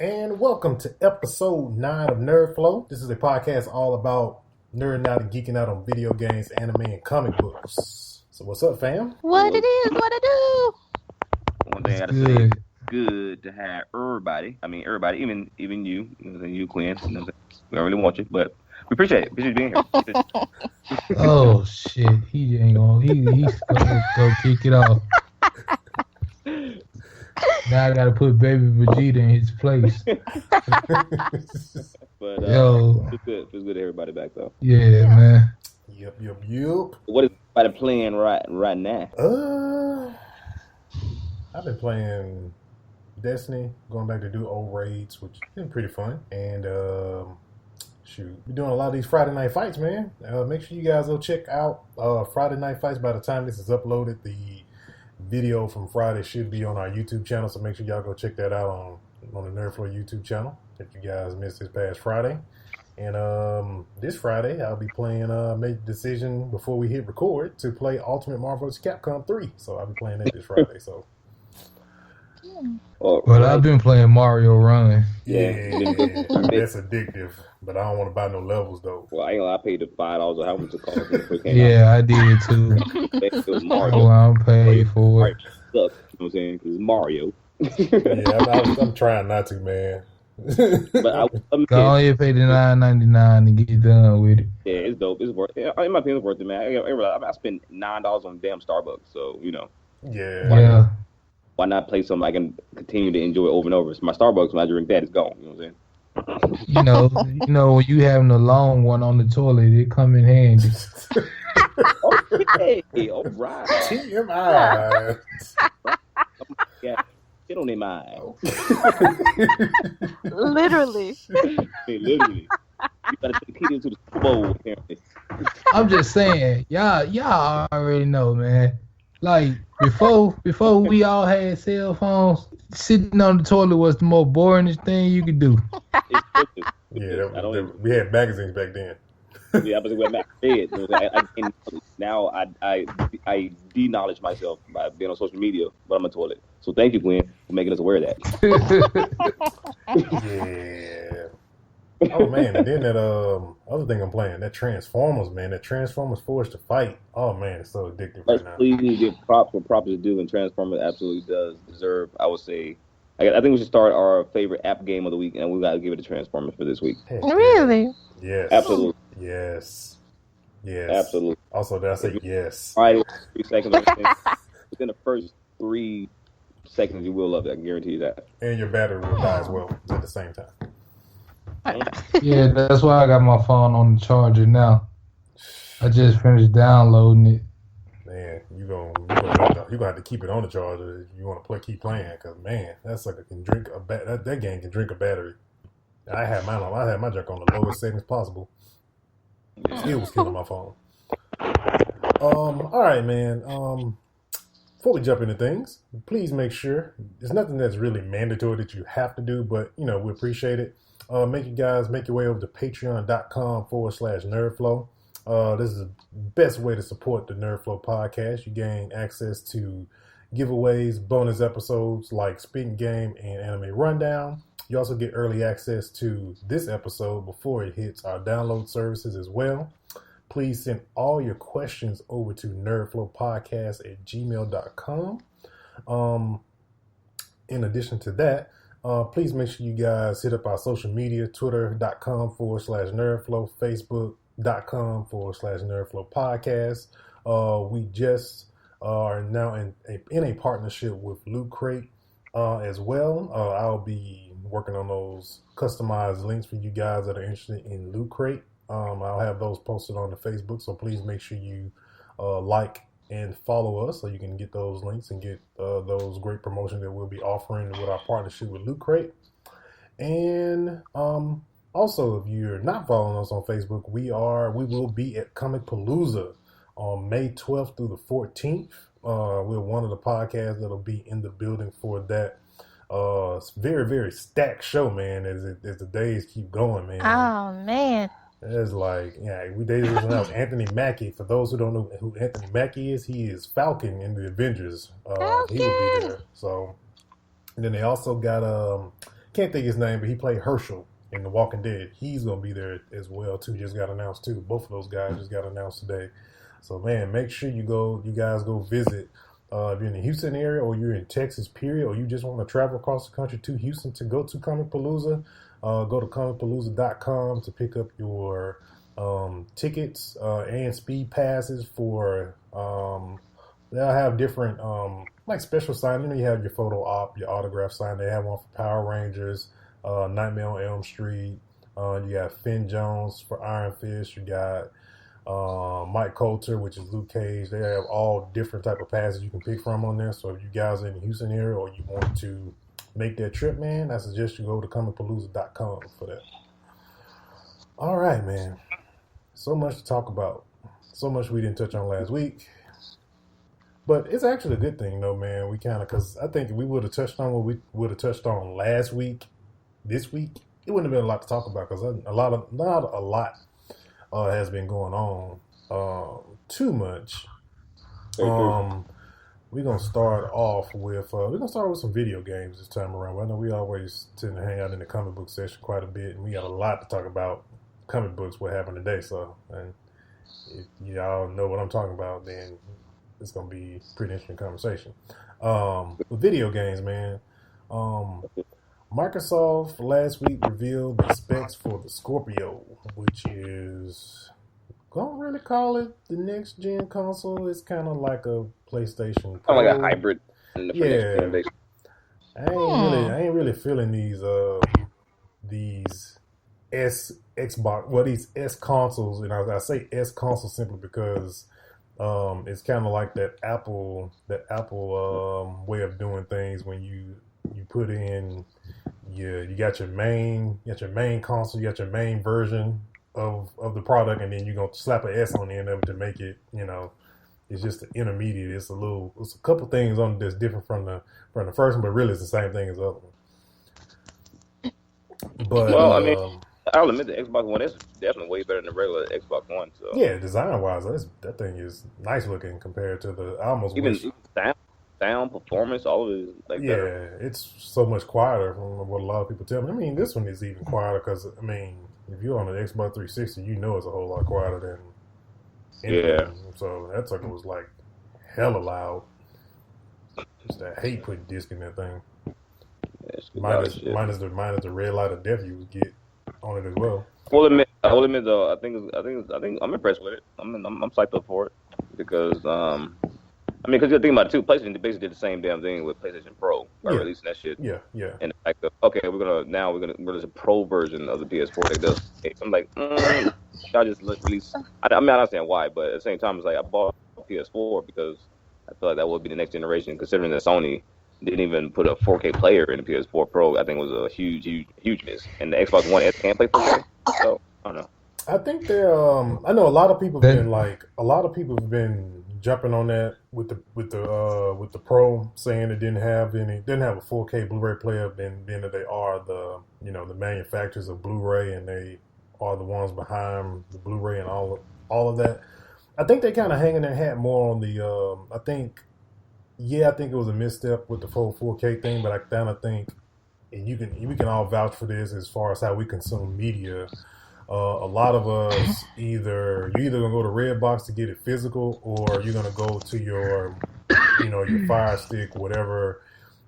And welcome to episode 9 of NerdFlow. This is a podcast all about nerding out and geeking out on video games, anime, and comic books. So what's up, fam? What it is, what I do. One thing I gotta say, good to have everybody. I mean, everybody, even you, you, Quinn. We don't really want you, but we appreciate it. Appreciate you being here. Oh shit, he ain't gonna. He's gonna go kick it off. Now I gotta put Baby Vegeta in his place. But Yo, it's good. Feels good to everybody back though. Yeah, man. Yep. What is everybody playing right now? I've been playing Destiny, going back to do old raids, which has been pretty fun. And we're doing a lot of these Friday night fights, man. Make sure you guys go check out Friday night fights. By the time this is uploaded, the video from Friday should be on our YouTube channel, so make sure y'all go check that out on the NerdFlow YouTube channel if you guys missed this past Friday. And this Friday, I'll be playing, made the decision before we hit record to play Ultimate Marvel vs. Capcom 3. So I'll be playing that this Friday. So. Well, I've been playing Mario Run. Yeah, that's addictive. But I don't want to buy no levels though. Well, I paid the $5 or how much it cost. Yeah, I did too. It was Mario. Oh, I'm paid for it. You know what I'm saying? Because Mario. Yeah, I'm trying not to, man. But Go ahead, pay the $9.99 and get done with it. Yeah, it's dope. It's worth it. In my opinion, it's worth it, man. I spent $9 on damn Starbucks, so you know. Yeah. Why not play something I can continue to enjoy over and over? So my Starbucks, when I drink that, it's gone. You know what I'm saying? You know, when you having a long one on the toilet, it come in handy. Okay, all right. TMI. Yeah, get on their mind. Literally. Literally. You gotta take the key into the Super Bowl, apparently. I'm just saying, y'all already know, man. Like before we all had cell phones, sitting on the toilet was the most boringest thing you could do. Yeah, we had magazines back then. Yeah, I was going back to bed. Now I de-knowledge myself by being on social media, but I'm on the toilet. So thank you, Gwen, for making us aware of that. Yeah. Oh man, and then that other thing I'm playing, that Transformers, man, that Transformers Forged to Fight. Oh man, it's so addictive right now. Please give props where props is due, and Transformers absolutely does deserve. I would say, I think we should start our favorite app game of the week, and we got to give it to Transformers for this week. Really? Yes. Absolutely. Yes. Absolutely. Also, did I say yes? All right, 3 seconds. Within the first 3 seconds, you will love it. I can guarantee you that. And your battery will die as well at the same time. Yeah, that's why I got my phone on the charger now. I just finished downloading it. Man, you're gonna have to keep it on the charger if you want to keep playing, because man, that sucker can drink that game can drink a battery. I had my junk on the lowest settings possible. It still was killing my phone. All right, man. Before we jump into things, please make sure there's nothing that's really mandatory that you have to do, but we appreciate it. Make your way over to patreon.com/nerdflow. This is the best way to support the NerdFlow podcast. You gain access to giveaways, bonus episodes like Spitting Game and Anime Rundown. You also get early access to this episode before it hits our download services as well. Please send all your questions over to nerdflowpodcast@gmail.com. In addition to that, please make sure you guys hit up our social media, twitter.com/nerdflow, facebook.com/nerdflow podcast. We just are now in a partnership with Loot Crate as well. I'll be working on those customized links for you guys that are interested in Loot Crate. I'll have those posted on the Facebook, so please make sure you like and follow us so you can get those links and get those great promotions that we'll be offering with our partnership with Loot Crate. And also, if you're not following us on Facebook, we will be at Comic Palooza on May 12th through the 14th. We're one of the podcasts that'll be in the building for that very, very stacked show, man, as the days keep going, man. Oh, man. It's like, we days announce Anthony Mackie. For those who don't know who Anthony Mackie is, he is Falcon in the Avengers. He will be there. So, and then they also got can't think his name, but he played Herschel in The Walking Dead. He's gonna be there as well too. Just got announced too. Both of those guys just got announced today. So man, make sure you guys go visit. If you're in the Houston area or you're in Texas, period, or you just want to travel across the country to Houston to go to Comicpalooza, go to comicpalooza.com to pick up your tickets and speed passes for. They'll have different like special sign. You know, you have your photo op, your autograph sign. They have one for Power Rangers, Nightmare on Elm Street. You got Finn Jones for Iron Fist. You got Mike Coulter, which is Luke Cage. They have all different type of passes you can pick from on there. So if you guys are in the Houston area or you want to make that trip, man, I suggest you go to comicpalooza.com for that. All right, man. So much to talk about. So much we didn't touch on last week. But it's actually a good thing, though, man. We kind of, because I think if we would have touched on what we would have touched on last week, this week, it wouldn't have been a lot to talk about because not a lot has been going on too much. We're gonna start off with some video games this time around. I know we always tend to hang out in the comic book section quite a bit, and we got a lot to talk about comic books. What happened today? So, and if y'all know what I'm talking about, then it's gonna be a pretty interesting conversation. With video games, man. Microsoft last week revealed the specs for the Scorpio, which is, don't really call it the next gen console. It's kind of like a PlayStation Pro. Like a hybrid. Yeah. I ain't really feeling these Xbox, well, these S consoles, and I say S consoles simply because it's kind of like that Apple way of doing things when you put in you got your main console, you got your main version of the product, and then you're gonna slap an S on the end of it to make it, it's just an intermediate. It's a couple things on that's different from the first one, but really it's the same thing as the other one. But well, I mean, I'll admit the Xbox One is definitely way better than the regular Xbox One. So yeah, design wise, that thing is nice looking compared to the. I almost even wish, sound, performance, all of it is like better. It's so much quieter from what a lot of people tell me. I mean, this one is even quieter because I mean, if you're on the Xbox 360, you know it's a whole lot quieter than anything. Yeah. So that sucker was like hella loud. Just I hate putting disc in that thing. Minus the red light of death you would get on it as well. I will admit though, I think I'm impressed with it. I'm psyched up for it because because you're thinking about it too. PlayStation basically did the same damn thing with PlayStation Pro by releasing that shit. Yeah. And like, okay, we're gonna release a Pro version of the PS4 that does. I'm like, I just release. I understand why, but at the same time, it's like I bought a PS4 because I feel like that would be the next generation. Considering that Sony didn't even put a 4K player in the PS4 Pro, I think it was a huge miss. And the Xbox One S can't play 4K, so I don't know. I think they're. I know a lot of people have been jumping on that with the Pro, saying it didn't have a 4K Blu-ray player, being that they are the manufacturers of Blu-ray and they are the ones behind the Blu-ray and all of that. I think they kind of hanging their hat more on the. I think it was a misstep with the full 4K thing, but I kind of think, and we can all vouch for this as far as how we consume media. A lot of us you're either gonna go to Redbox to get it physical, or you're gonna go to your Fire Stick, whatever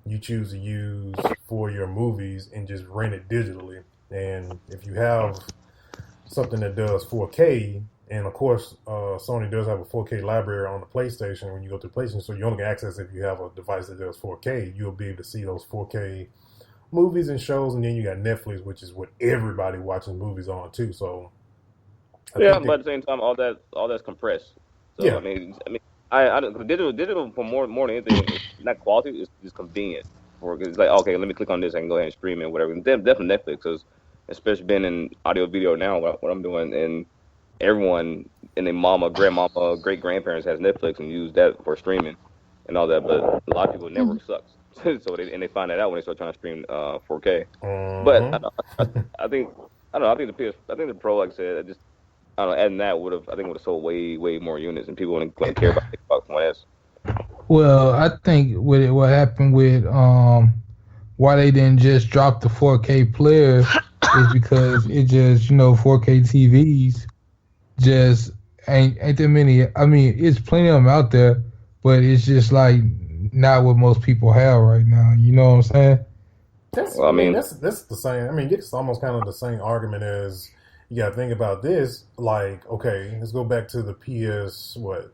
you choose to use for your movies, and just rent it digitally. And if you have something that does 4K, and of course Sony does have a 4K library on the PlayStation when you go to PlayStation, so you only can access it if you have a device that does 4K. You'll be able to see those 4K movies and shows, and then you got Netflix, which is what everybody watches movies on too. So but at the same time, all that's compressed. So yeah. I mean, digital for more than anything, it's not quality. It's just convenient. It's like, okay, let me click on this. I can go ahead and stream it, whatever. Definitely Netflix, because especially being in audio video now, what I'm doing, and everyone and their mama, grandmama, great grandparents has Netflix and use that for streaming and all that. But a lot of people network sucks. So they find that out when they start trying to stream 4K. But I think the Pro, like I said, adding that would have sold way more units, and people wouldn't care about Xbox One S. Well, I think what happened with why they didn't just drop the 4K player is because it just 4K TVs just ain't that many. I mean, it's plenty of them out there, but it's just like not what most people have right now. You know what I'm saying? That's the same. I mean, it's almost kind of the same argument as you got to think about this. Like, okay, let's go back to the PS2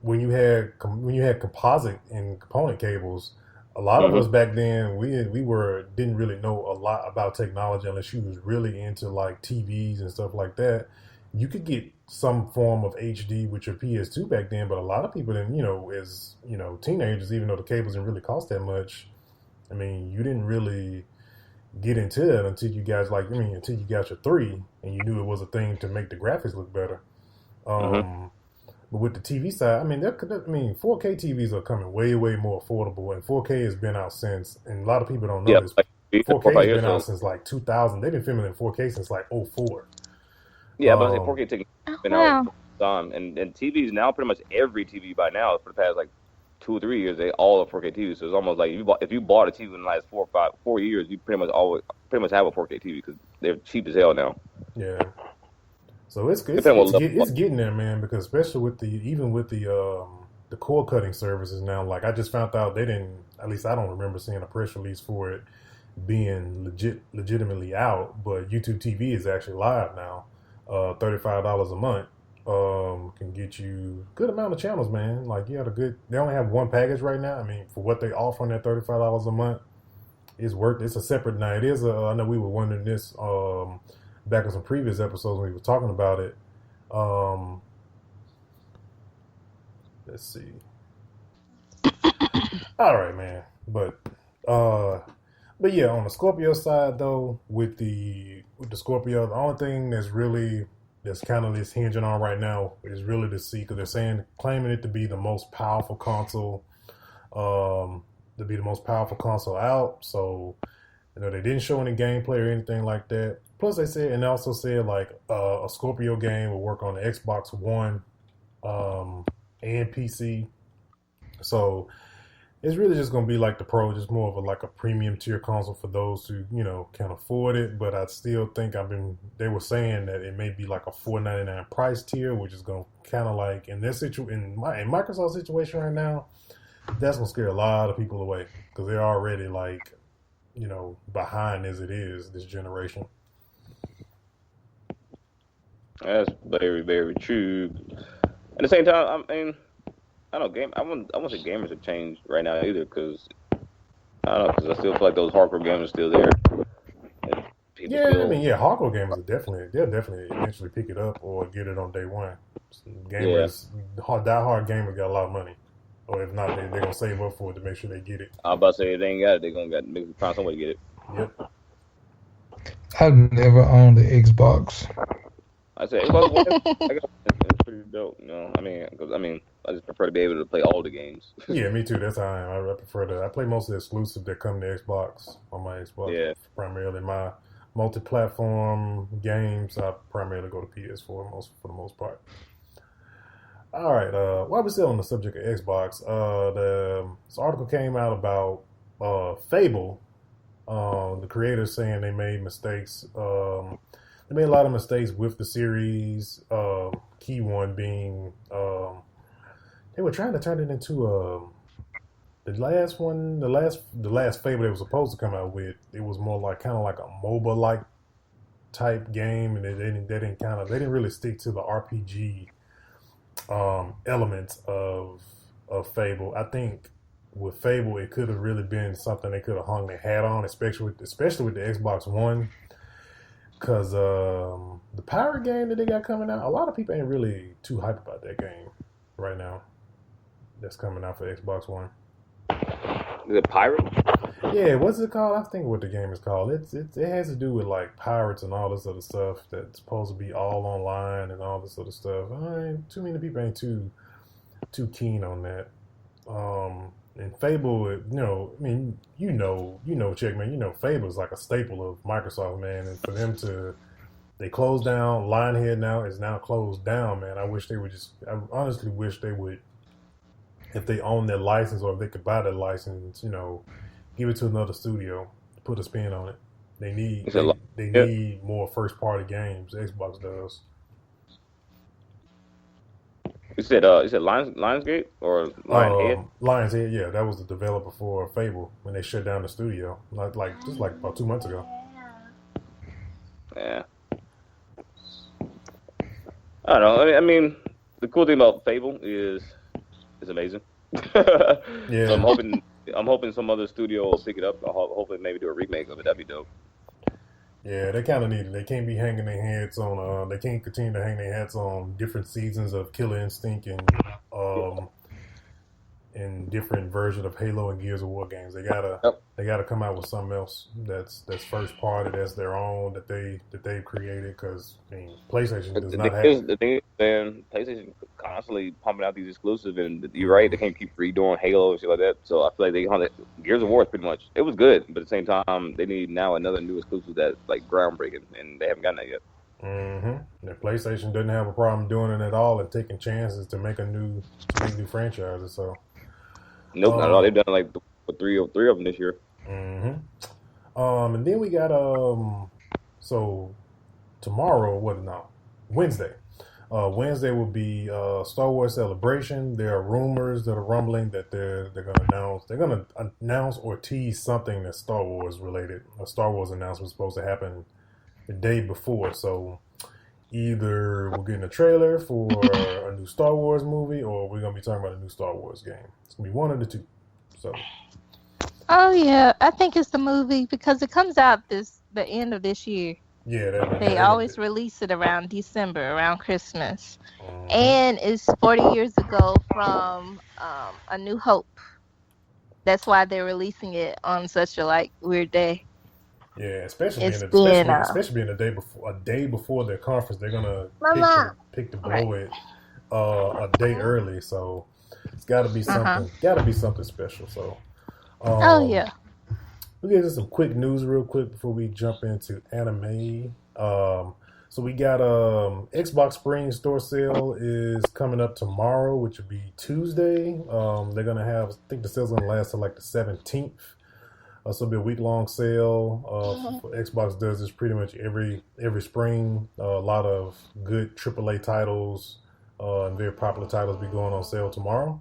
when you had composite and component cables. A lot of us back then, we didn't really know a lot about technology unless you was really into like TVs and stuff like that. You could get some form of HD with your PS2 back then, but a lot of people didn't, as teenagers, even though the cables didn't really cost that much. I mean, you didn't really get into it until you guys until you got your 3 and you knew it was a thing to make the graphics look better. But with the TV side, 4K TVs are coming way, way more affordable, and 4K has been out since, and a lot of people don't know this. 4K has been out since like 2000. They've been filming in 4K since like 2004. Yeah, but 4K been out for time, and TVs now, pretty much every TV by now for the past like 2 or 3 years, they all are 4K TVs. So it's almost like if you bought a TV in the last 4 years, you pretty much have a 4K TV because they're cheap as hell now. Yeah. So it's getting there, man. Because especially with the cord cutting services now, like I just found out they didn't. At least I don't remember seeing a press release for it being legitimately out. But YouTube TV is actually live now. $35 a month can get you a good amount of channels, man. Like you had they only have one package right now. I mean, for what they offer on that $35 a month, it's worth. It's a separate night. It is. I know we were wondering this back in some previous episodes when we were talking about it. Let's see. All right, man. But yeah, on the Scorpio side though, with the Scorpio, the only thing that's kind of this hinging on right now is really to see, because they're claiming it to be the most powerful console, out. So, they didn't show any gameplay or anything like that. Plus, they also said like a Scorpio game will work on the Xbox One and PC. So it's really just going to be like the Pro, just more of a premium tier console for those who can afford it. But I still think they were saying that it may be like a $4.99 price tier, which is going to kind of like in Microsoft's situation right now, that's going to scare a lot of people away because they're already like behind as it is this generation. That's very, very true. At the same time, I mean, I don't I won't say gamers have changed right now either, because I still feel like those hardcore gamers are still there. Hardcore gamers they'll definitely eventually pick it up or get it on day one. Gamers, die-hard gamers got a lot of money, or if not, they're gonna save up for it to make sure they get it. I'm about to say if they ain't got it, they're gonna find some way to get it. Yep. I've never owned the Xbox. I say it's pretty dope, I just prefer to be able to play all the games. Yeah, me too. That's how I am. I prefer I play most of the exclusives that come to Xbox on my Xbox. Yeah. Primarily my multi-platform games, I primarily go to PS4 for the most part. All right. While we're still on the subject of Xbox, this article came out about Fable. The creators saying they made mistakes. They made a lot of mistakes with the series. Key one being they were trying to turn it into the last Fable they were supposed to come out with. It was more like kind of like a MOBA like type game, and they didn't really stick to the RPG elements of Fable. I think with Fable, it could have really been something they could have hung their hat on, especially with the Xbox One. Because the pirate game that they got coming out, a lot of people ain't really too hyped about that game right now. That's coming out for Xbox One. Is it pirate? Yeah, what's it called? I think what the game is called. It has to do with like pirates and all this other stuff that's supposed to be all online and all this other stuff. Too many people ain't too keen on that. And Fable, Checkman, Fable is like a staple of Microsoft, man. And for them they closed down. Lionhead now is now closed down, man. I honestly wish they would, if they own their license or if they could buy that license, give it to another studio, put a spin on it. They need they yeah. need more first party games. Xbox does. You said Lionsgate or Lionhead? Lionshead, yeah, that was the developer for Fable when they shut down the studio, just about 2 months ago. Yeah. I don't know. I mean, the cool thing about Fable is it's amazing. Yeah. So I'm hoping some other studio will pick it up. Hopefully maybe do a remake of it. That'd be dope. Yeah, they kind of need it. They can't be hanging their heads on. They can't continue to hang their heads on different seasons of Killer Instinct and different versions of Halo and Gears of War games. They gotta come out with something else that's first party, that's their own, that they've created. Because I mean, PlayStation does not have. The thing is, man, PlayStation constantly pumping out these exclusives, and you're right, they can't keep redoing Halo and shit like that. So I feel like Gears of War is pretty much it was good, but at the same time, they need now another new exclusive that's like groundbreaking, and they haven't gotten that yet. The PlayStation doesn't have a problem doing it at all and taking chances to make new franchises. So. Nope, not at all. They've done like three of them this year. And then we got so tomorrow, Wednesday. Wednesday will be Star Wars Celebration. There are rumors that are rumbling that they're gonna announce or tease something that's Star Wars related. A Star Wars announcement is supposed to happen the day before. So either we're getting a trailer for a new Star Wars movie, or we're gonna be talking about a new Star Wars game. It's gonna be one of the two. So. Oh yeah, I think it's the movie because it comes out the end of this year. Yeah, they always release it around December, around Christmas, and it's 40 years ago from A New Hope. That's why they're releasing it on such a weird day. Yeah, especially being a day before their conference, they're gonna pick to blow it a day early. So it's got to be something. Got to be something special. So. Yeah. We'll get into some quick news real quick before we jump into anime. So we got Xbox Spring Store Sale is coming up tomorrow, which will be Tuesday. They're gonna have, I think the sale's gonna last till like the 17th. So it'll be a week-long sale. Xbox does this pretty much every spring. A lot of good AAA titles and very popular titles be going on sale tomorrow.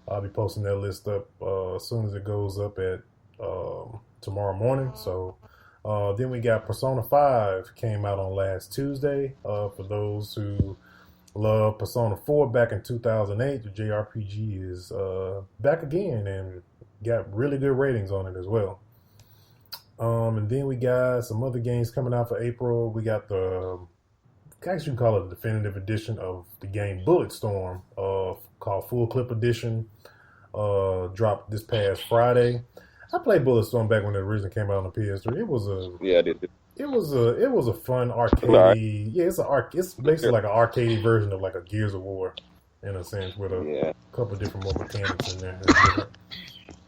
I'll be posting that list up as soon as it goes up at tomorrow morning. So then we got Persona 5 came out on last Tuesday. For those who love Persona 4 back in 2008, the JRPG is back again and got really good ratings on it as well. And then we got some other games coming out for April. We got you can call it the definitive edition of the game Bulletstorm, called Full Clip Edition. Dropped this past Friday. I played Bulletstorm back when it originally came out on the PS3. It was a fun arcade. Right. Yeah, it's basically like an arcade version of like a Gears of War, in a sense, with a couple different more mechanics in there.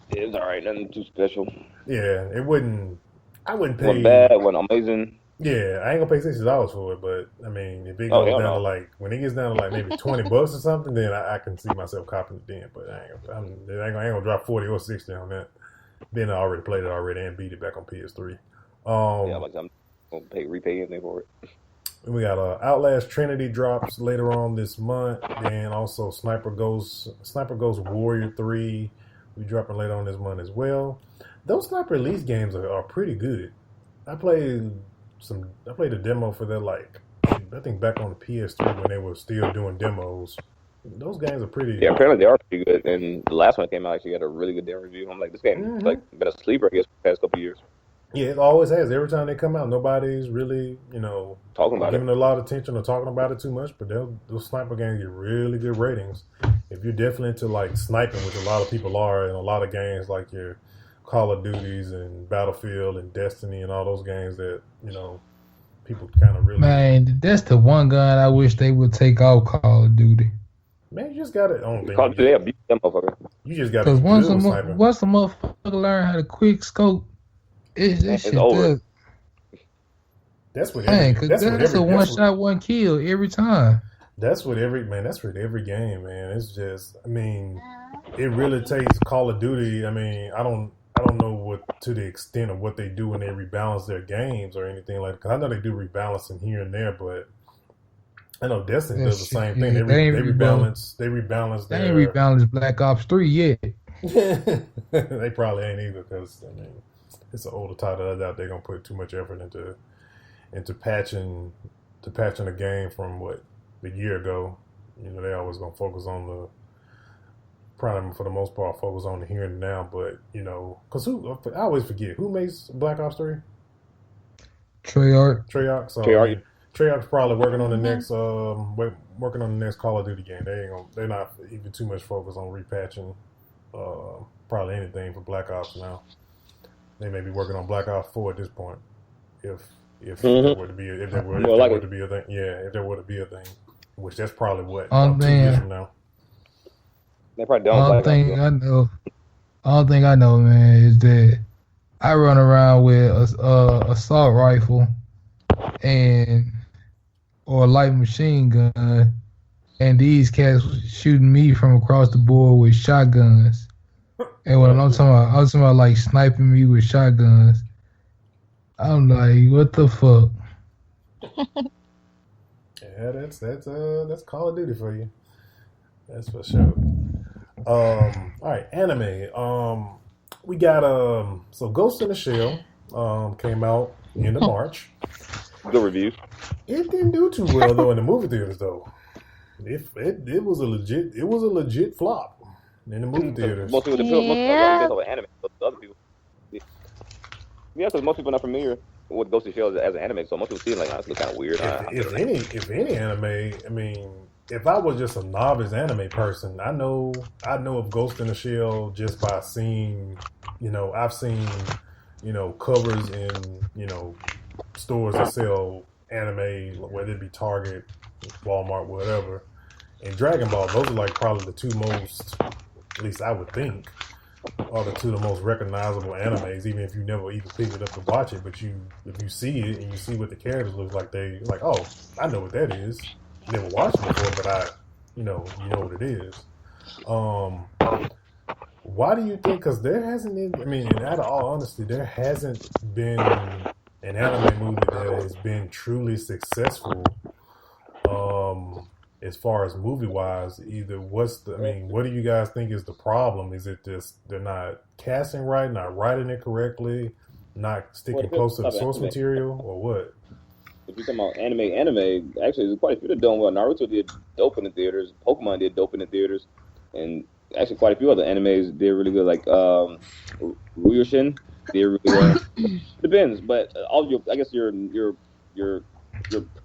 It's alright, nothing too special. Yeah, I wouldn't pay. Wasn't bad, wasn't amazing. Yeah, I ain't gonna pay $60 for it, but I mean, if it goes down to when it gets down to maybe $20 or something, then I can see myself copying it then. But I ain't gonna drop 40 or 60 on that. Then I already played it and beat it back on PS3. I'm gonna repay anything for it. And we got Outlast Trinity drops later on this month, and also Sniper Ghost Warrior 3 we dropping later on this month as well. Those Sniper Elite games are pretty good. I played a demo for that I think back on the PS3 when they were still doing demos. Those games are pretty. Yeah, apparently they are pretty good. And the last one that came out actually got a really good demo review. I'm like, this game been a sleeper, I guess, for the past couple of years. Yeah, it always has. Every time they come out, nobody's really, talking about giving it a lot of attention or talking about it too much. But those sniper games get really good ratings. If you're definitely into sniping, which a lot of people are, and a lot of games like your Call of Duties and Battlefield and Destiny and all those games that people kind of really. Man, that's the one gun I wish they would take off Call of Duty. Man, you just got to. You just got to. Because once a motherfucker learn how to quick scope, it's over. That's what. That's a one shot, one kill every time. That's what every game, man. It's just, it really takes Call of Duty. I don't know to the extent of what they do when they rebalance their games or anything like. Because I know they do rebalancing here and there, but I know Destiny does the same thing. They rebalance. They rebalance. They ain't rebalanced Black Ops 3 yet. They probably ain't either, because I mean, it's an older title. I doubt they're gonna put too much effort into patching a game from a year ago. You know, they always gonna focus on probably for the most part focus on the here and now. But you know, because I always forget who makes Black Ops 3. Treyarch. So Treyarch's probably working on the next working on the next Call of Duty game. They're not even too much focused on repatching probably anything for Black Ops now. They may be working on Black Ops 4 at this point, if there were to be a thing. Yeah, if there were to be a thing, which that's probably 2 years from now. They probably don't. All thing I know, man, is that I run around with a assault rifle or a light machine gun, and these cats shooting me from across the board with shotguns. And when I'm talking about like sniping me with shotguns, I'm like, what the fuck? Yeah, that's Call of Duty for you. That's for sure. All right, anime. We got so Ghost in the Shell came out end of March. Good reviews. It didn't do too well though in the movie theaters though. It was a legit flop in the movie theaters. Most people, most of anime, but other people. Yeah, because most people are not familiar with Ghost in the Shell as an anime, so most people see it like, oh, this looks kind of weird. If any anime, I mean, if I was just a novice anime person, I know of Ghost in the Shell just by seeing, I've seen, covers in, stores that sell anime, whether it be Target, Walmart, whatever. And Dragon Ball, those are like probably the two most, at least I would think, are the two of the most recognizable animes, even if you never even picked it up to watch it. But if you see it and you see what the characters look like, they like, oh, I know what that is. Never watched it before, but you know what it is. Why do you think? Because there hasn't been, in all honesty, there hasn't been an anime movie that has been truly successful. As far as movie wise, what do you guys think is the problem? Is it just they're not casting right, not writing it correctly, not sticking close to the source material, or what? If you're talking about anime, actually there's quite a few that done well. Naruto did dope in the theaters, Pokemon did dope in the theaters, and actually quite a few other animes did really good, like Ryushin did really well. Depends, but I guess your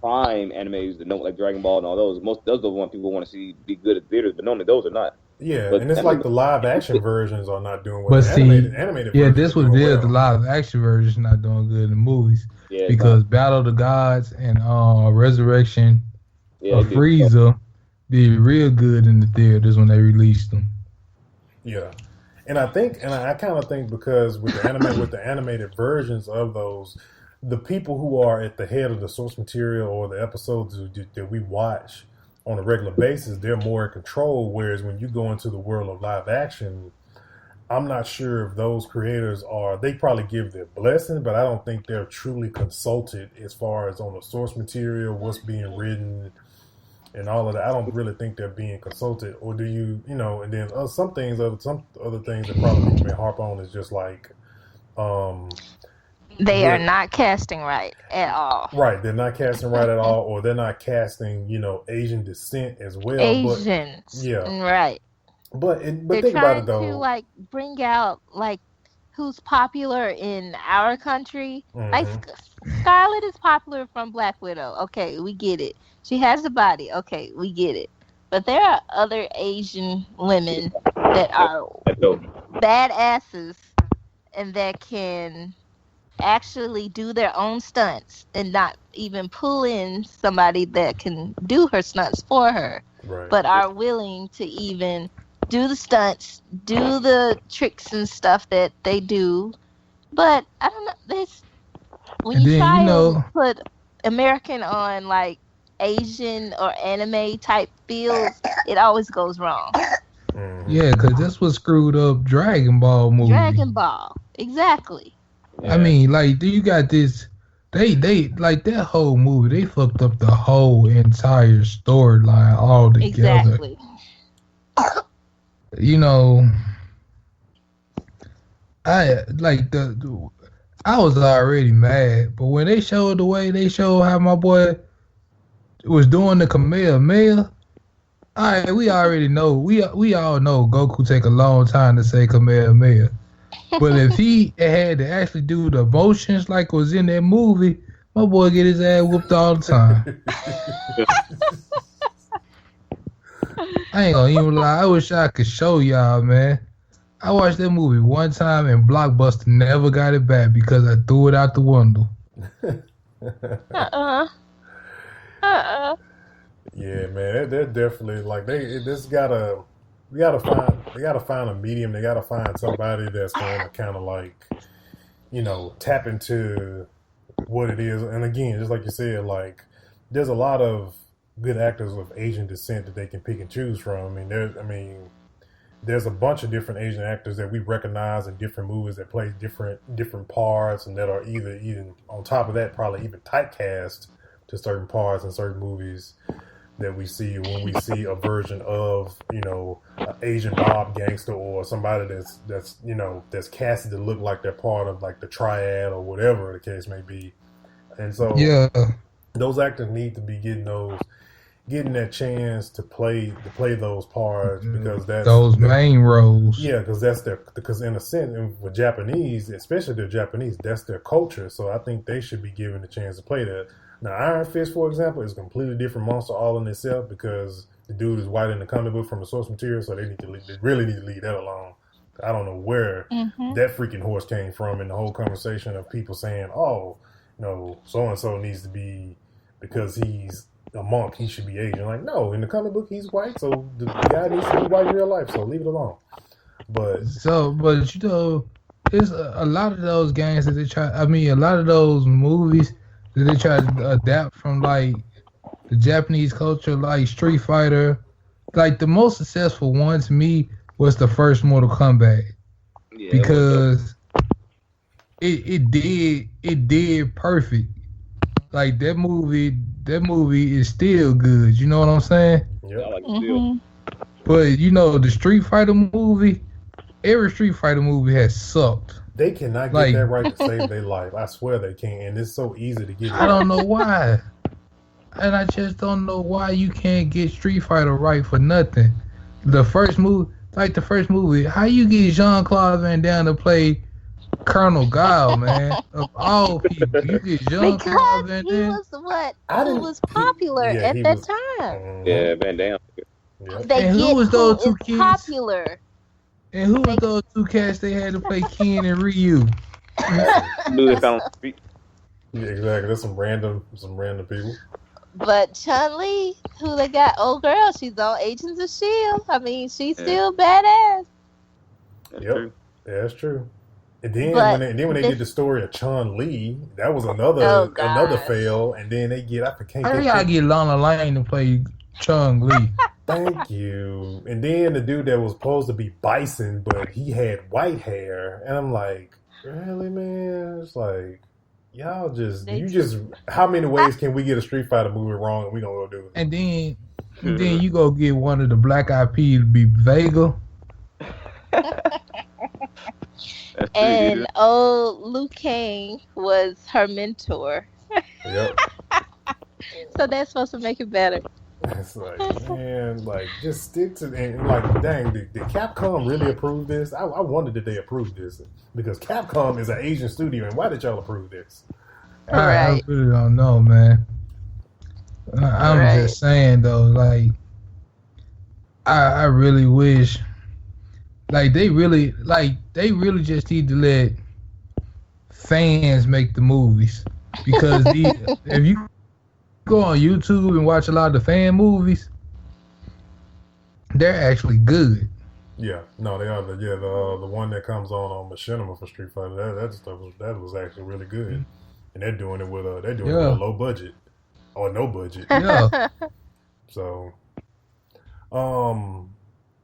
prime animes that don't like Dragon Ball and all those are the ones people want to see be good at theaters, but normally those are not. Yeah, but and it's like the live action versions are not doing well. But animated this was the live action version not doing good in the movies. Yeah, because Battle of the Gods and Resurrection of Frieza did real good in the theaters when they released them. Yeah, and I kind of think because with the animated versions of those, the people who are at the head of the source material or the episodes that we watch on a regular basis, they're more in control. Whereas when you go into the world of live action, I'm not sure if those creators they probably give their blessing, but I don't think they're truly consulted as far as on the source material, what's being written, and all of that. I don't really think they're being consulted. Or do you, and then some other things that probably people may harp on is just like, they are not casting right at all. Right, they're not casting right at all, or they're not casting, Asian descent as well. Asians, but, yeah, right. But they're think about it though. To like bring out like who's popular in our country. Mm-hmm. Like Scarlett is popular from Black Widow. Okay, we get it. She has a body. Okay, we get it. But there are other Asian women that are badasses and that can actually do their own stunts and not even pull in somebody that can do her stunts for her, right. But are willing to even do the stunts, do the tricks and stuff that they do. But I don't know, this when you try to put American on like Asian or anime type fields, it always goes wrong. Yeah, because that's what screwed up Dragon Ball movie. Dragon Ball. Exactly. I mean, like, you got this. They like that whole movie. They fucked up the whole entire storyline all together. Exactly. You know, I like I was already mad, but when they showed the way they showed how my boy was doing the Kamehameha, all right, we already know. We all know Goku take a long time to say Kamehameha. But if he had to actually do the motions like was in that movie, my boy get his ass whooped all the time. I ain't gonna even lie. I wish I could show y'all, man. I watched that movie one time and Blockbuster never got it back because I threw it out the window. Yeah, man, they're definitely like we gotta find a medium. They gotta find somebody that's going to kind of like, tap into what it is. And again, just like you said, like there's a lot of good actors of Asian descent that they can pick and choose from. There's a bunch of different Asian actors that we recognize in different movies that play different parts, and that are even on top of that probably even typecast to certain parts in certain movies that we see when we see a version of an Asian mob gangster or somebody that's casted to look like they're part of like the triad or whatever the case may be. And so those actors need to be getting getting that chance to play those parts, because that's those main roles. Yeah, because in a sense, with Japanese, especially the Japanese, that's their culture. So I think they should be given the chance to play that. Now, Iron Fist, for example, is a completely different monster all in itself, because the dude is white in the comic book from the source material, so they really need to leave that alone. I don't know where that freaking horse came from in the whole conversation of people saying, "Oh, so and so needs to be, because he's a monk, he should be Asian." Like, no, in the comic book he's white, so the guy needs to be white in real life, so leave it alone. But it's a lot of those games that they try. I mean, a lot of those movies that they try to adapt from like the Japanese culture, like Street Fighter. Like the most successful one to me was the first Mortal Kombat, because it did perfect. Like that movie is still good. You know what I'm saying? Yeah, I like it still. But the Street Fighter movie, every Street Fighter movie has sucked. They cannot get that right to save their life. I swear they can, and it's so easy to get it. I don't know why. And I just don't know why you can't get Street Fighter right for nothing. The first movie, how you get Jean-Claude Van Damme to play Colonel Guile, man? Of all people, you get Jean-Claude Van Damme. He was popular at that time. Yeah, Van Damme. And who was those two kids? Popular. And who was those two cats they had to play Ken and Ryu? Knew they found on the street. Yeah, exactly. There's some random people. But Chun-Li, who they got, old girl, she's on Agents of S.H.I.E.L.D. I mean, she's still badass. That's true. Yeah, that's true. And then when they did the story of Chun-Li, that was another fail. And then they get, I gotta get Lana Lang to play Chun-Li. Thank you. And then the dude that was supposed to be Bison, but he had white hair, and I'm like, really, man? It's like, y'all how many ways can we get a Street Fighter movie wrong and we gonna go do it? And then you go get one of the Black Eyed Peas to be Vega. And old Liu Kang was her mentor. Yep. So that's supposed to make it better. It's like, man, like, just stick to, and like, dang, did Capcom really approve this? I wonder did they approve this, because Capcom is an Asian studio, and why did y'all approve this? I really don't know, man. I'm just saying though, like, I really wish, like, they really just need to let fans make the movies, because if you go on YouTube and watch a lot of the fan movies, they're actually good. Yeah, no, they are. The one that comes on Machinima for Street Fighter, that was actually really good, and they're doing it with a low budget or no budget. Yeah. So,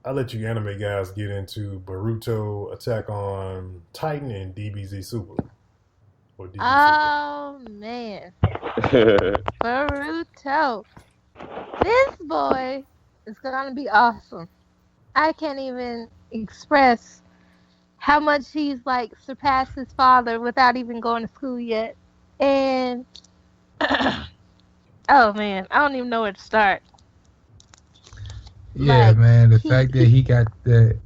I'll let you anime guys get into Boruto, Attack on Titan, and DBZ Super. Or DBZ Oh, man. Boruto. This boy is going to be awesome. I can't even express how much he's like surpassed his father without even going to school yet. And oh man, I don't even know where to start. Yeah, like, man, the fact that he got that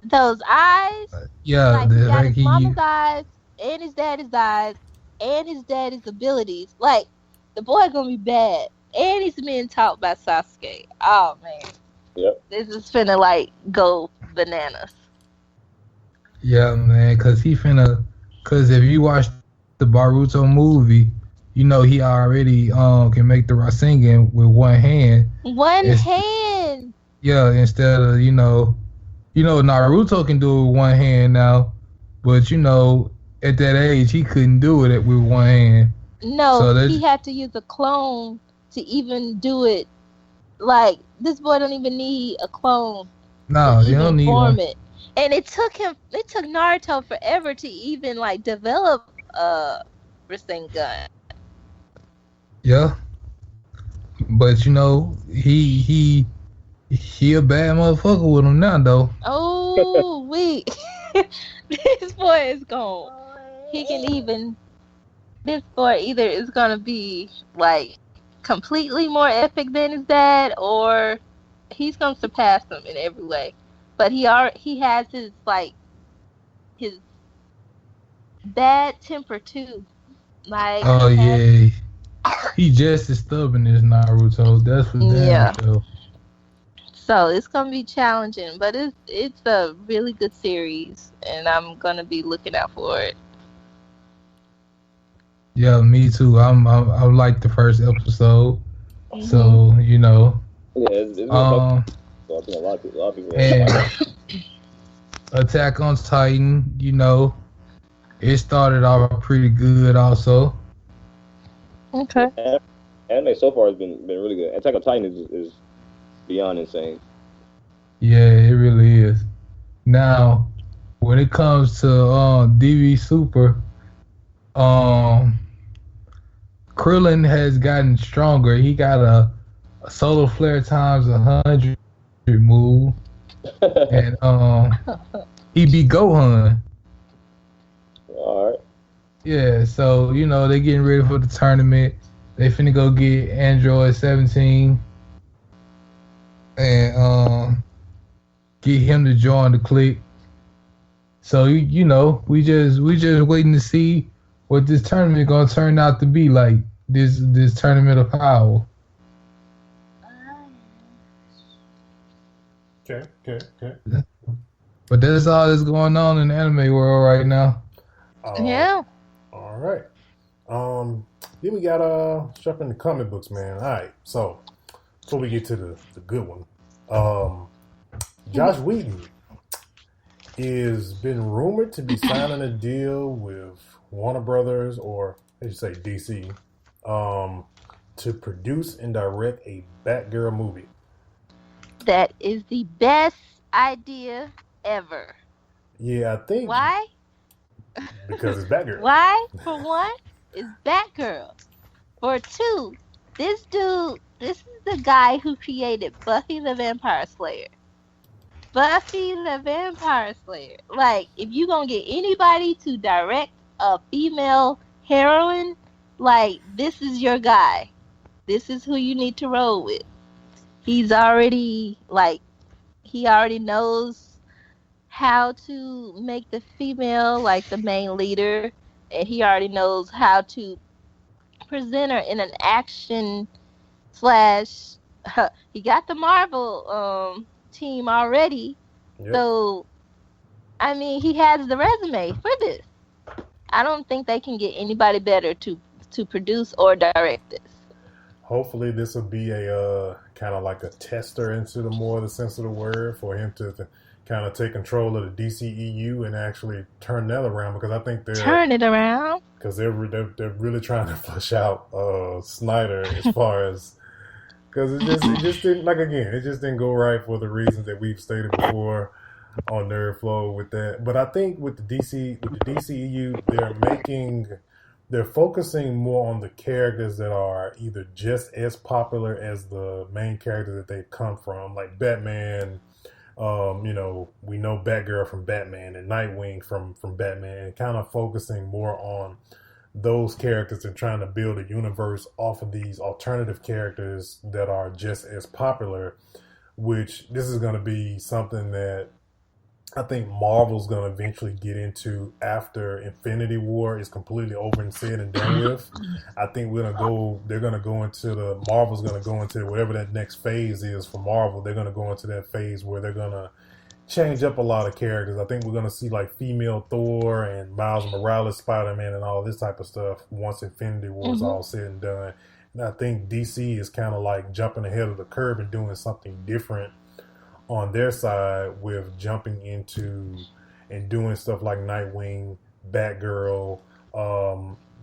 those eyes. Yeah, like the he got fact his mama's eyes and his daddy's eyes and his daddy's abilities. Like the boy gonna be bad. And he's being taught by Sasuke. Oh man. Yep. This is finna like go bananas. Yeah, man, cause if you watch the Boruto movie, you know he already can make the Rasengan with one hand. One hand. Yeah, instead of Naruto can do it with one hand now, but at that age he couldn't do it with one hand. No, so he had to use a clone to even do it. Like this boy don't even need a clone. No, they don't need one. It. And it took Naruto forever to even like develop Rasengan. Yeah. But he a bad motherfucker with him now though. Oh wait. This boy is gone. He can even this boy either is gonna be like completely more epic than his dad or he's gonna surpass him in every way. But he has his bad temper too. Like he just as stubborn as Naruto. That's for damn sure. So it's gonna be challenging, but it's a really good series, and I'm gonna be looking out for it. Yeah, me too. I like the first episode, so Yeah, it's a lot of people. And Attack on Titan, it started off pretty good also. Okay. Anime so far has been really good. Attack on Titan is beyond insane. Yeah, it really is. Now, when it comes to DBZ Super, Krillin has gotten stronger. He got a solar flare times 100 move, and he beat Gohan. All right. Yeah, so they getting ready for the tournament. They finna go get Android 17 and get him to join the clique. So we just waiting to see what this tournament gonna turn out to be like. This tournament of power. Okay. But that's all that's going on in the anime world right now. Yeah. All right. Then we got jump into comic books, man. All right. So before we get to the good one, Josh Whedon is been rumored to be signing a deal with Warner Brothers, or I should say DC, to produce and direct a Batgirl movie. That is the best idea ever. Yeah, I think. Why? Because it's Batgirl. Why? For one, it's Batgirl. For two, this is the guy who created Buffy the Vampire Slayer. Buffy the Vampire Slayer. Like, if you gonna get anybody to direct a female heroine, like, this is your guy. This is who you need to roll with. He already knows how to make the female like the main leader, and he already knows how to present her in an action slash. He got the Marvel team already, so I mean he has the resume for this. I don't think they can get anybody better to produce or direct this. Hopefully this will be a kind of like a tester into the more the sense of the word for him to kind of take control of the DCEU and actually turn that around, because I think turn it around because they're really trying to push out Snyder as far as because it just didn't it just didn't go right for the reasons that we've stated before on NerdFlow with that. But I think with the DCEU, they're focusing more on the characters that are either just as popular as the main characters that they've come from, like Batman. We know Batgirl from Batman and Nightwing from Batman, and kind of focusing more on those characters and trying to build a universe off of these alternative characters that are just as popular, which this is going to be something that I think Marvel's going to eventually get into after Infinity War is completely over and said and done with. I think Marvel's going to go into whatever that next phase is for Marvel. They're going to go into that phase where they're going to change up a lot of characters. I think we're going to see like female Thor and Miles Morales Spider-Man and all this type of stuff once Infinity War is all said and done. And I think DC is kind of like jumping ahead of the curve and doing something different on their side with jumping into and doing stuff like Nightwing, Batgirl.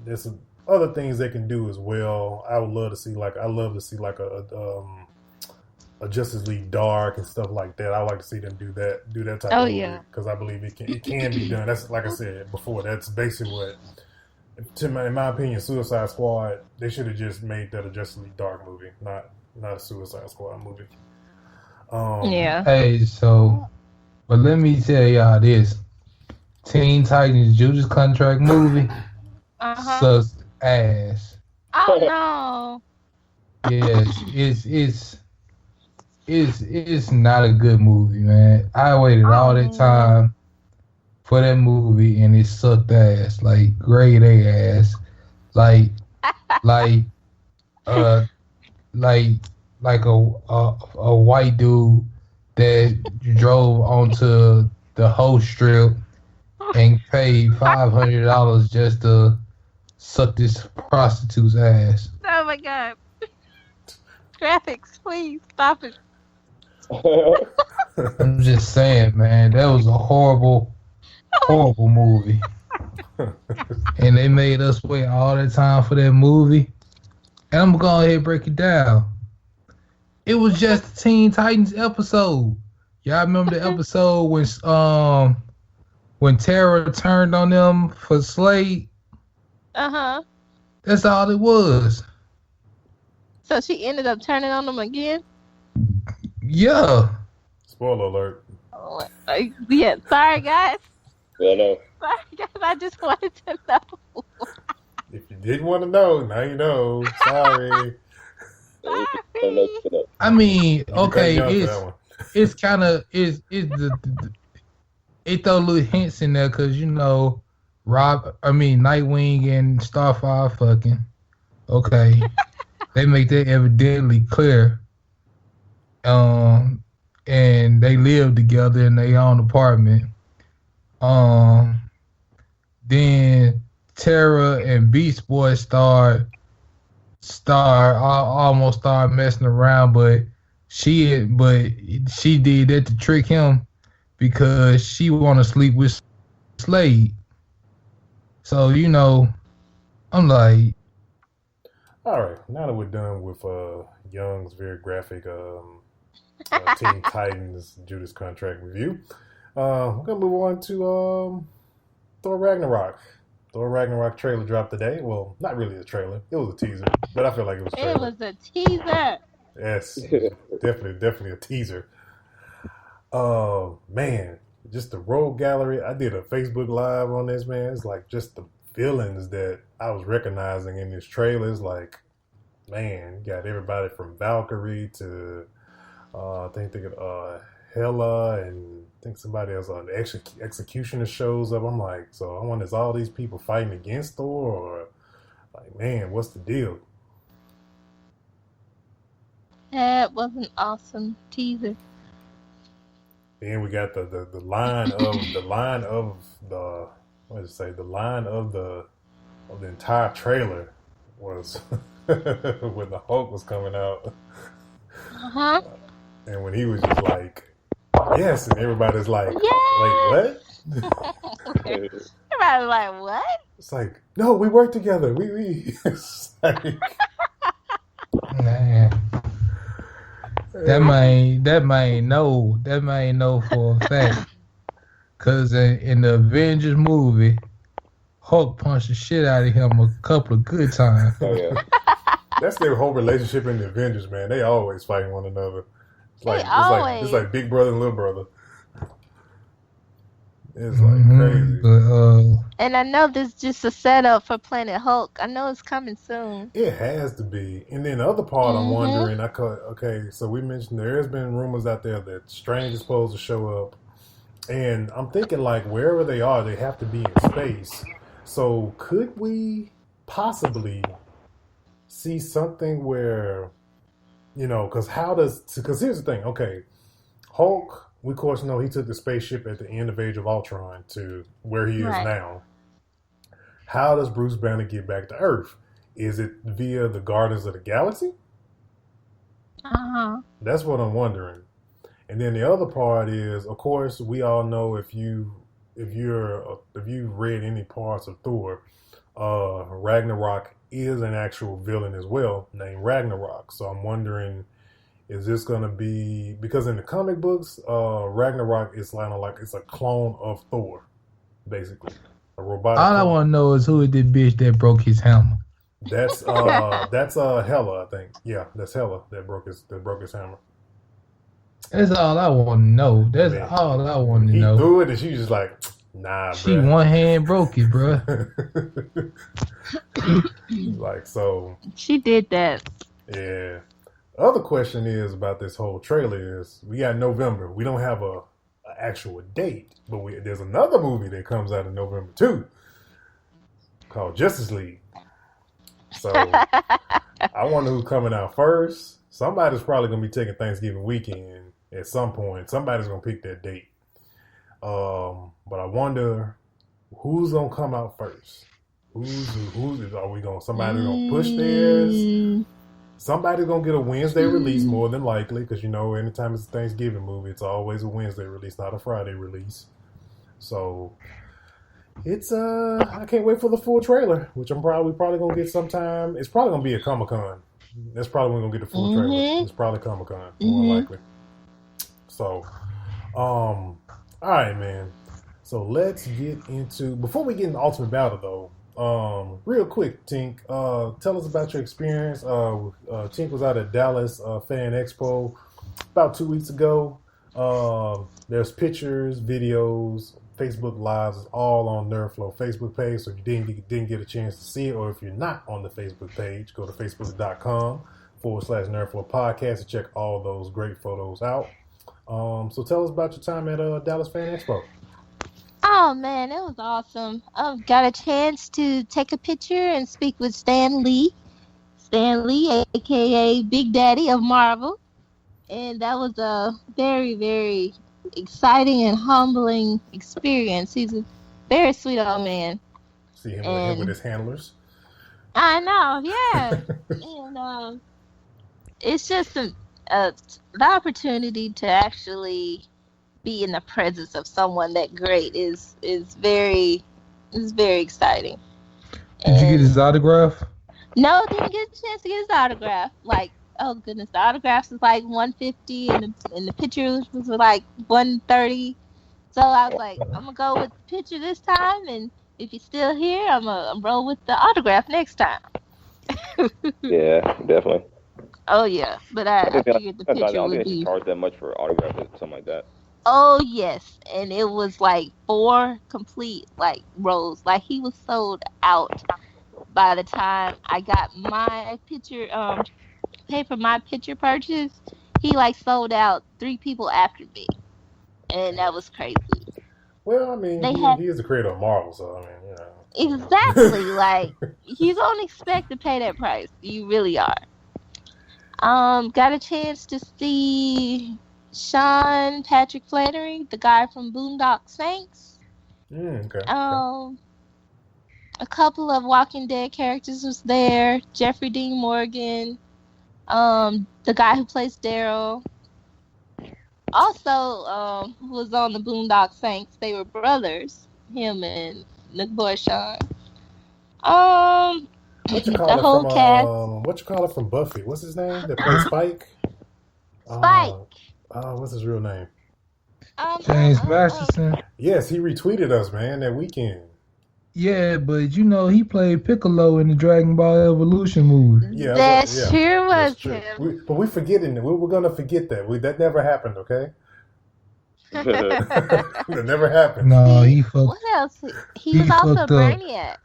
There's some other things they can do as well. I would love to see like a Justice League Dark and stuff like that. I would like to see them do that type of movie because I believe it can be done. That's like I said before. That's basically what, in my opinion, Suicide Squad. They should have just made that a Justice League Dark movie, not a Suicide Squad movie. Hey, but let me tell y'all this: Teen Titans Judas Contract movie sucks ass. Oh no! Yes, it's not a good movie, man. I waited all that time for that movie, and it sucked ass, like grade A ass, like a white dude that drove onto the whole strip and paid $500 just to suck this prostitute's ass. Oh my god! Graphics, please stop it. I'm just saying, man, that was a horrible movie. And they made us wait all that time for that movie. And I'm gonna go ahead and break it down. It was just a Teen Titans episode. Y'all remember the episode when Tara turned on them for Slade? That's all it was. So she ended up turning on them again? Yeah. Spoiler alert. Oh, yeah, sorry guys. Yeah, no. Sorry guys, I just wanted to know. If you didn't want to know, now you know. Sorry. I mean, okay, it's kind of it throw little hints in there because Nightwing and Starfire fucking. Okay, they make that evidently clear. And they live together in their own apartment. Then Terra and Beast Boy almost started messing around, but she did that to trick him because she want to sleep with Slade. So I'm like, all right. Now that we're done with Young's very graphic Teen Titans Judas Contract review, we're gonna move on to Thor Ragnarok. Thor Ragnarok trailer dropped today. Well, not really a trailer. It was a teaser, but I feel like it was a trailer. It was a teaser. Yes, definitely a teaser. Man, just the rogue gallery. I did a Facebook Live on this, man. It's like just the villains that I was recognizing in this trailer. It's like, man, you got everybody from Valkyrie to I think Hela, and I think somebody else on the Executioner shows up. I'm like, so I wonder, is all these people fighting against Thor, or like, man, what's the deal? That was an awesome teaser. Then we got the line of the entire trailer was when the Hulk was coming out. And when he was just like, yes, and everybody's like, yes! Wait, what? Everybody's like, what? It's like, no, we work together. We. It's like, man. That man know for a fact. Cause in the Avengers movie, Hulk punched the shit out of him a couple of good times. Oh yeah. That's their whole relationship in the Avengers, man. They always fighting one another. It's like big brother and little brother. It's like crazy. And I know this is just a setup for Planet Hulk. I know it's coming soon. It has to be. And then the other part I'm wondering, so we mentioned there has been rumors out there that Strange is supposed to show up. And I'm thinking like wherever they are, they have to be in space. So could we possibly see something where, because here's the thing. Okay, Hulk, we of course know he took the spaceship at the end of Age of Ultron to where he is now. How does Bruce Banner get back to Earth? Is it via the Guardians of the Galaxy? That's what I'm wondering. And then the other part is, of course, we all know if you've read any parts of Thor, Ragnarok is an actual villain as well named Ragnarok. So I'm wondering, is this going to be, because in the comic books, Ragnarok is it's a clone of Thor, basically. A robotic All clone. I want to know is who is the bitch that broke his hammer? That's Hela, I think. Yeah, that's Hela that broke his hammer. That's all I want to know. That's all I want to know. He threw it and she was just like, nah, she bro. One hand broke it, bro. Like, so. She did that. Yeah. Other question is about this whole trailer is we got November. We don't have a actual date, but there's another movie that comes out in November too called Justice League. So I wonder who's coming out first. Somebody's probably going to be taking Thanksgiving weekend at some point. Somebody's going to pick that date. But I wonder who's going to come out first. Somebody's going to push theirs? Somebody's going to get a Wednesday release more than likely because, anytime it's a Thanksgiving movie, it's always a Wednesday release, not a Friday release. So it's, I can't wait for the full trailer, which I'm probably going to get sometime. It's probably going to be a Comic-Con. That's probably when we're going to get the full trailer. It's probably Comic-Con, more likely. So, all right, man. So let's get into, before we get into Ultimate Battle, though, real quick, Tink, tell us about your experience. Tink was out at Dallas Fan Expo about 2 weeks ago. There's pictures, videos, Facebook Lives, it's all on NerdFlow Facebook page. So if you didn't get a chance to see it, or if you're not on the Facebook page, go to facebook.com/NerdFlow podcast to check all those great photos out. So tell us about your time at Dallas Fan Expo. Oh man, it was awesome. Got a chance to take a picture and speak with Stan Lee, aka Big Daddy of Marvel, and that was a very, very exciting and humbling experience. He's a very sweet old man. See him with his handlers. I know, yeah. And it's just the opportunity to actually be in the presence of someone that great is very exciting. Did you get his autograph? No, didn't get a chance to get his autograph. Like, oh goodness, the autographs was like $150 and the pictures was like $130. So I was like, I'm gonna go with the picture this time, and if you're still here, I'm gonna roll with the autograph next time. Yeah, definitely. Oh yeah, but I figured the picture would be. Charge that much for autograph or something like that. Oh yes, and it was like 4 complete rows. Like he was sold out by the time I got my picture. Pay for my picture purchase. He sold out 3 people after me, and that was crazy. Well, I mean, he is the creator of Marvel, so I mean, Exactly. You don't expect to pay that price. You really are. Got a chance to see Sean Patrick Flannery, the guy from Boondock Saints. Okay. A couple of Walking Dead characters was there. Jeffrey Dean Morgan, the guy who plays Daryl. Also, was on the Boondock Saints. They were brothers, him and the boy Sean. The whole cast. What you call it from Buffy? What's his name? That plays Spike. Spike. What's his real name? James Masterson. Yes, he retweeted us, man, that weekend. Yeah, but you know he played Piccolo in the Dragon Ball Evolution movie. Yeah, that sure was him. But we're forgetting that. We're gonna forget that. That never happened, okay? That never happened. No, he fucked. What else? He was also Brainiac.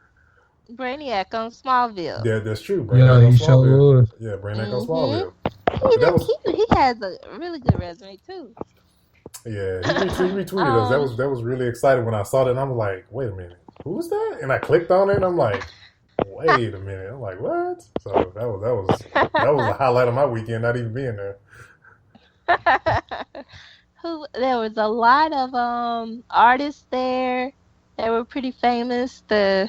Brainiac on Smallville. Yeah, that's true. Brainiac on Smallville. Sure yeah, Brainiac on Smallville. He has a really good resume too. Yeah, he retweeted us. That was really exciting when I saw that. And I'm like, wait a minute, who's that? And I clicked on it, and I'm like, wait a minute. I'm like, what? So that was a highlight of my weekend, not even being there. There was a lot of artists there that were pretty famous. I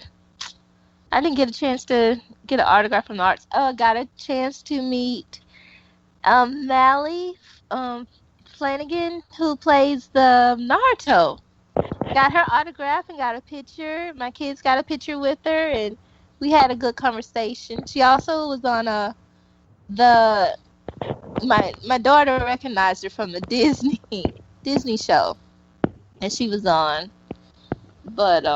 didn't get a chance to get an autograph from the artists. Got a chance to meet Mally Flanagan, who plays the Naruto. Got her autograph and got a picture. My kids got a picture with her, and we had a good conversation. She also was on my daughter recognized her from the Disney show, and she was on. But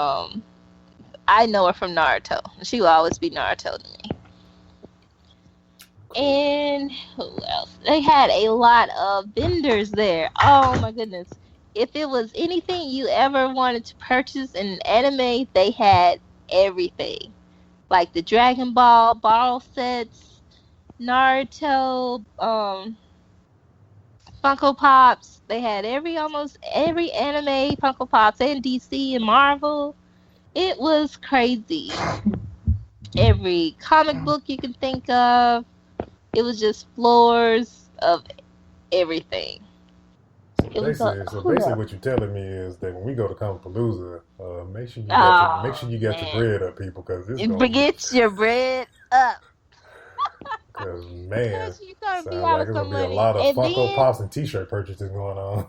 I know her from Naruto. She will always be Naruto to me. And who else? They had a lot of vendors there. Oh my goodness. If it was anything you ever wanted to purchase in an anime, they had everything. Like the Dragon Ball sets, Naruto, Funko Pops. They had almost every anime Funko Pops and DC and Marvel. It was crazy. Every comic book you can think of. It was just floors of everything. So basically, what you're telling me is that when we go to Comicpalooza, make sure you get your bread up, people, because get your bread up. Because man, sounds like there's gonna be a lot of Funko Pops and T-shirt purchases going on.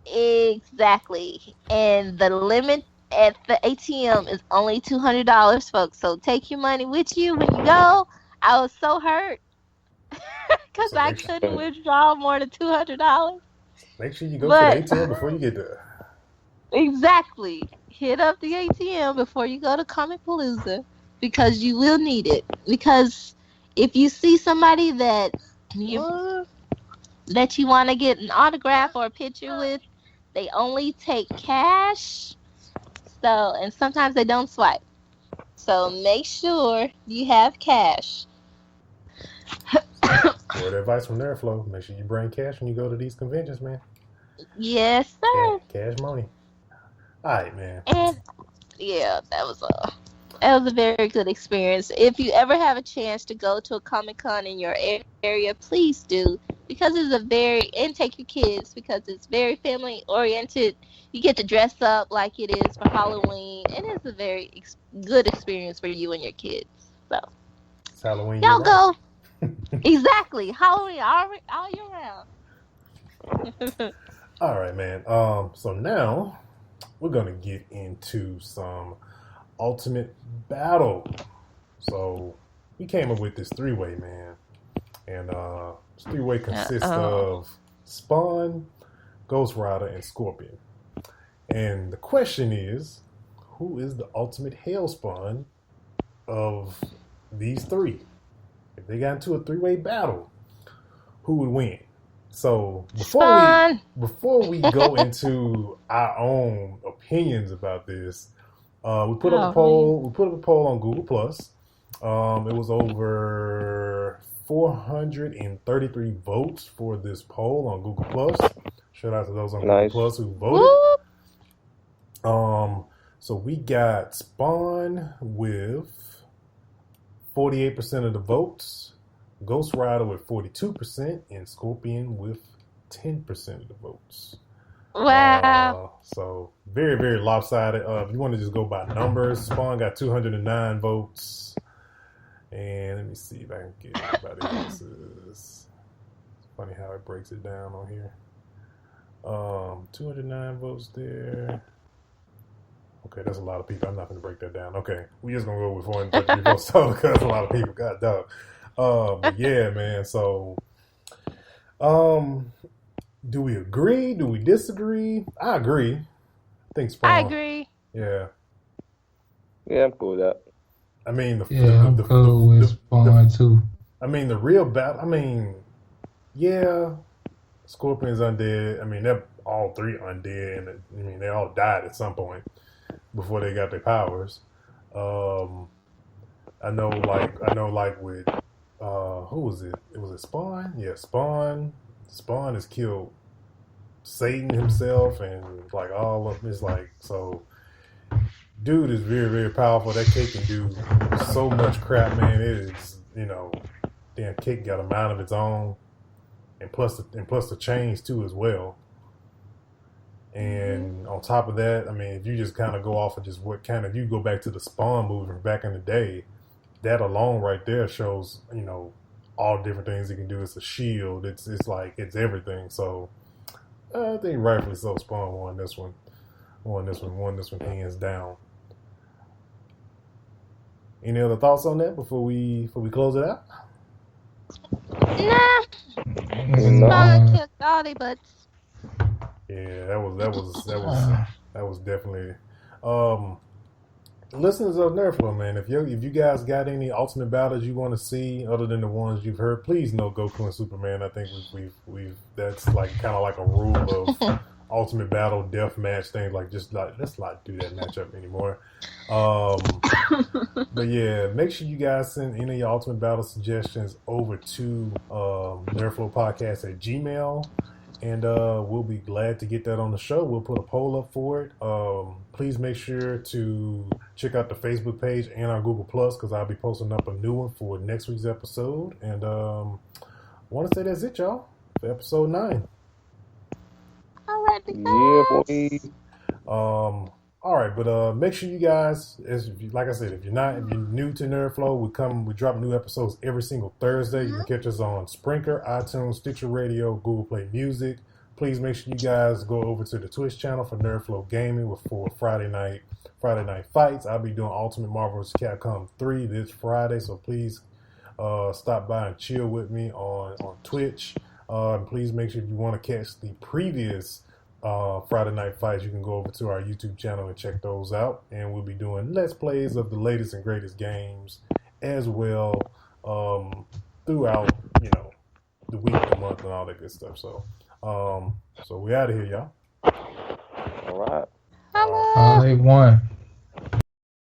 Exactly, and the limit at the ATM is only $200, folks. So take your money with you when you go. I was so hurt because I couldn't withdraw more than $200. Make sure you go to the ATM before you get there. Exactly. Hit up the ATM before you go to Comicpalooza, because you will need it. Because if you see somebody that you want to get an autograph or a picture with, they only take cash. And sometimes they don't swipe. So make sure you have cash. Word advice from NerdFlow. Make sure you bring cash when you go to these conventions, man. Yes, sir. Cash money. All right, man. And yeah, that was a very good experience. If you ever have a chance to go to a Comic-Con in your area, please do, because and take your kids, because it's very family oriented. You get to dress up like it is for Halloween, and it's a very good experience for you and your kids. So it's Halloween. Y'all go. Exactly. Halloween all year round. All right, man. So now we're gonna get into some Ultimate Battle. So we came up with this three-way, man, and this three-way consists of Spawn, Ghost Rider, and Scorpion. And the question is, who is the ultimate Hellspawn of these three? If they got into a three-way battle, who would win? So before we go into our own opinions about this, we put up a poll. We put up a poll on Google Plus. It was over 433 votes for this poll on Google Plus. Shout out to those on Google Plus who voted. Woo! So we got Spawn with 48% of the votes, Ghost Rider with 42%, and Scorpion with 10% of the votes. Wow. So very, very lopsided. If you want to just go by numbers, Spawn got 209 votes. And let me see if I can get everybody else's. It's funny how it breaks it down on here. 209 votes there. Okay, that's a lot of people. I'm not going to break that down. Okay, we just going to go with 433 votes because a lot of people. God dog. But yeah, man. So Do we agree? Do we disagree? I agree. I think Spawn. I agree. Yeah. Yeah, I'm cool with that. I mean, I'm cool with Spawn too. I mean, the real battle. I mean, yeah, Scorpion's undead. I mean, they're all three undead, and I mean, they all died at some point before they got their powers. I know, like with who was it? Was it Spawn? Yeah, Spawn. Spawn has killed Satan himself, and like all of it's like so. Dude is very, very powerful. That Cake can do so much crap, man. It is, damn Cake got a mind of its own, and plus the chains too as well. And on top of that, I mean, if you just kind of go off of just what kind of you go back to the Spawn movie from back in the day, that alone right there shows all different things he can do. It's a shield. It's like it's everything. So I think rightfully so, Spawn won this one. Won this one hands down. Any other thoughts on that before we close it out? Nah. Spawn killed all they butts. Yeah, that was definitely. Listeners of NerdFlow, man, if you guys got any ultimate battles you want to see other than the ones you've heard, please no Goku and Superman. I think we've that's like kind of like a rule of ultimate battle, death match things. Like just like let's not do that matchup anymore. But yeah, make sure you guys send any of your ultimate battle suggestions over to NerdFlow Podcast at Gmail. And we'll be glad to get that on the show. We'll put a poll up for it. Please make sure to check out the Facebook page and our Google Plus because I'll be posting up a new one for next week's episode. And I want to say that's it, y'all, for episode 9. All right, yeah, boy. All right, but make sure you guys, like I said, if you're new to NerdFlow, we drop new episodes every single Thursday. You can catch us on Sprinkler, iTunes, Stitcher Radio, Google Play Music. Please make sure you guys go over to the Twitch channel for NerdFlow Gaming for Friday night fights. I'll be doing Ultimate Marvel vs. Capcom 3 this Friday, so please stop by and chill with me on Twitch. And please make sure if you want to catch the previous Friday night fights, you can go over to our YouTube channel and check those out. And we'll be doing Let's Plays of the latest and greatest games as well throughout, the week, the month, and all that good stuff. So we out of here, y'all. All right. Hello. All right, one.